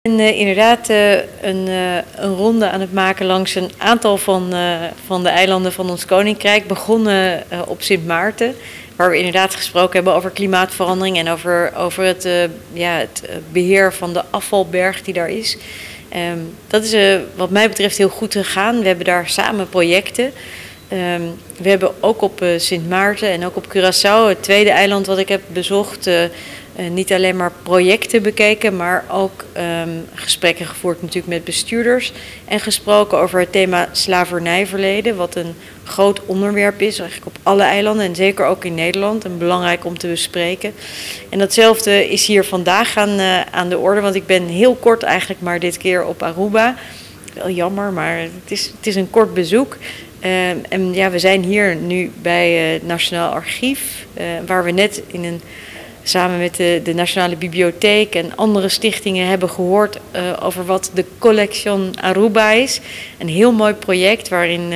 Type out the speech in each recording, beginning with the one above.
En inderdaad een ronde aan het maken langs een aantal van de eilanden van ons koninkrijk. Begonnen op Sint Maarten, waar we inderdaad gesproken hebben over klimaatverandering en over het beheer van de afvalberg die daar is. Dat is wat mij betreft heel goed gegaan. We hebben daar samen projecten. We hebben ook op Sint Maarten en ook op Curaçao, het tweede eiland wat ik heb bezocht, niet alleen maar projecten bekeken, maar ook gesprekken gevoerd natuurlijk met bestuurders en gesproken over het thema slavernijverleden, wat een groot onderwerp is eigenlijk op alle eilanden en zeker ook in Nederland en belangrijk om te bespreken. En datzelfde is hier vandaag aan de orde, want ik ben heel kort eigenlijk maar dit keer op Aruba. Wel jammer, maar het is een kort bezoek. En ja, we zijn hier nu bij het Nationaal Archief, waar we net samen met de Nationale Bibliotheek en andere stichtingen hebben gehoord over wat de Collection Aruba is. Een heel mooi project waarin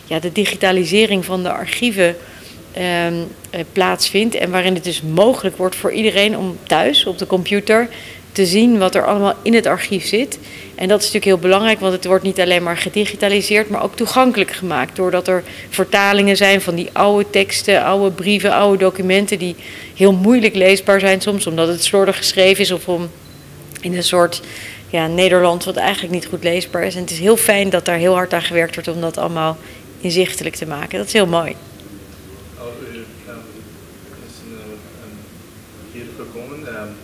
de digitalisering van de archieven plaatsvindt. En waarin het dus mogelijk wordt voor iedereen om thuis op de computer te zien wat er allemaal in het archief zit. En dat is natuurlijk heel belangrijk, want het wordt niet alleen maar gedigitaliseerd, maar ook toegankelijk gemaakt. Doordat er vertalingen zijn van die oude teksten, oude brieven, oude documenten die heel moeilijk leesbaar zijn soms, omdat het slordig geschreven is of in een soort Nederlands wat eigenlijk niet goed leesbaar is. En het is heel fijn dat daar heel hard aan gewerkt wordt om dat allemaal inzichtelijk te maken. Dat is heel mooi. U is hier gekomen.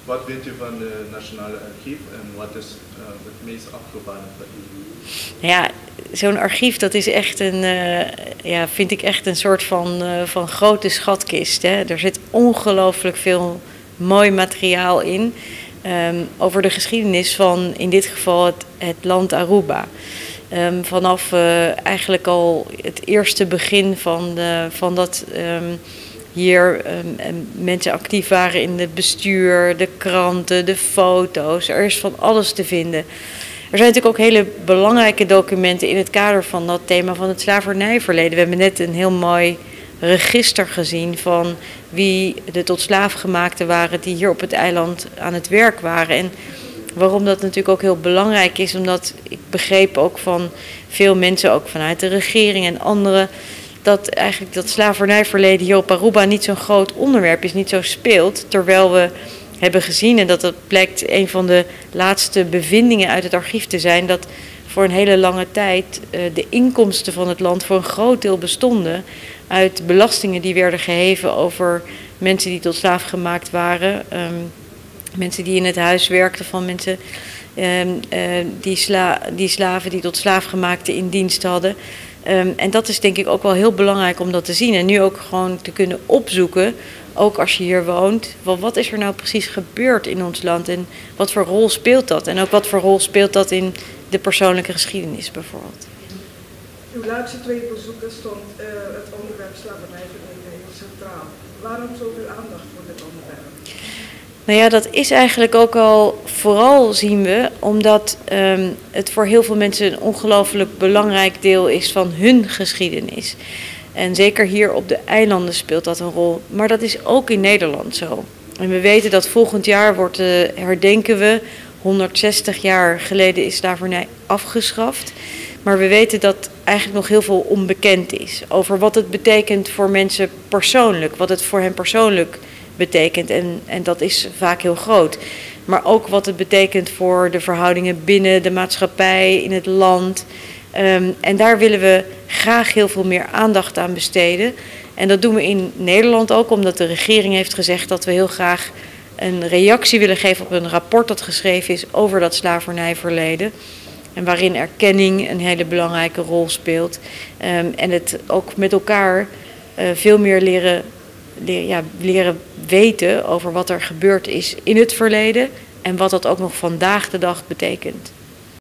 Wat vindt u van het Nationale Archief en wat is het meest opgevallen voor u? Ja, zo'n archief dat is echt vind ik echt een soort van grote schatkist. Hè. Er zit ongelooflijk veel mooi materiaal in over de geschiedenis van in dit geval het land Aruba. Vanaf eigenlijk al het eerste begin van dat hier mensen actief waren in het bestuur, de kranten, de foto's. Er is van alles te vinden. Er zijn natuurlijk ook hele belangrijke documenten in het kader van dat thema van het slavernijverleden. We hebben net een heel mooi register gezien van wie de tot slaafgemaakten waren die hier op het eiland aan het werk waren. En waarom dat natuurlijk ook heel belangrijk is, omdat ik begreep ook van veel mensen, ook vanuit de regering en anderen, dat eigenlijk dat slavernijverleden hier op Aruba niet zo'n groot onderwerp is, niet zo speelt. Terwijl we hebben gezien, en dat blijkt een van de laatste bevindingen uit het archief te zijn, dat voor een hele lange tijd de inkomsten van het land voor een groot deel bestonden uit belastingen die werden geheven over mensen die tot slaaf gemaakt waren. Mensen die in het huis werkten van mensen, die slaven die tot slaafgemaakten in dienst hadden. En dat is denk ik ook wel heel belangrijk om dat te zien. En nu ook gewoon te kunnen opzoeken, ook als je hier woont, wat is er nou precies gebeurd in ons land en wat voor rol speelt dat? En ook wat voor rol speelt dat in de persoonlijke geschiedenis bijvoorbeeld. Uw laatste twee bezoeken stond het onderwerp slavernijverleden heel centraal. Waarom zoveel aandacht voor dit onderwerp? Nou ja, dat is eigenlijk ook al vooral zien we omdat het voor heel veel mensen een ongelooflijk belangrijk deel is van hun geschiedenis. En zeker hier op de eilanden speelt dat een rol. Maar dat is ook in Nederland zo. En we weten dat volgend jaar herdenken we 160 jaar geleden is slavernij afgeschaft. Maar we weten dat eigenlijk nog heel veel onbekend is over wat het betekent voor mensen persoonlijk, wat het voor hen persoonlijk betekent. En dat is vaak heel groot. Maar ook wat het betekent voor de verhoudingen binnen de maatschappij, in het land. En daar willen we graag heel veel meer aandacht aan besteden. En dat doen we in Nederland ook, omdat de regering heeft gezegd dat we heel graag een reactie willen geven op een rapport dat geschreven is over dat slavernijverleden. En waarin erkenning een hele belangrijke rol speelt. En het ook met elkaar veel meer leren weten over wat er gebeurd is in het verleden. En wat dat ook nog vandaag de dag betekent.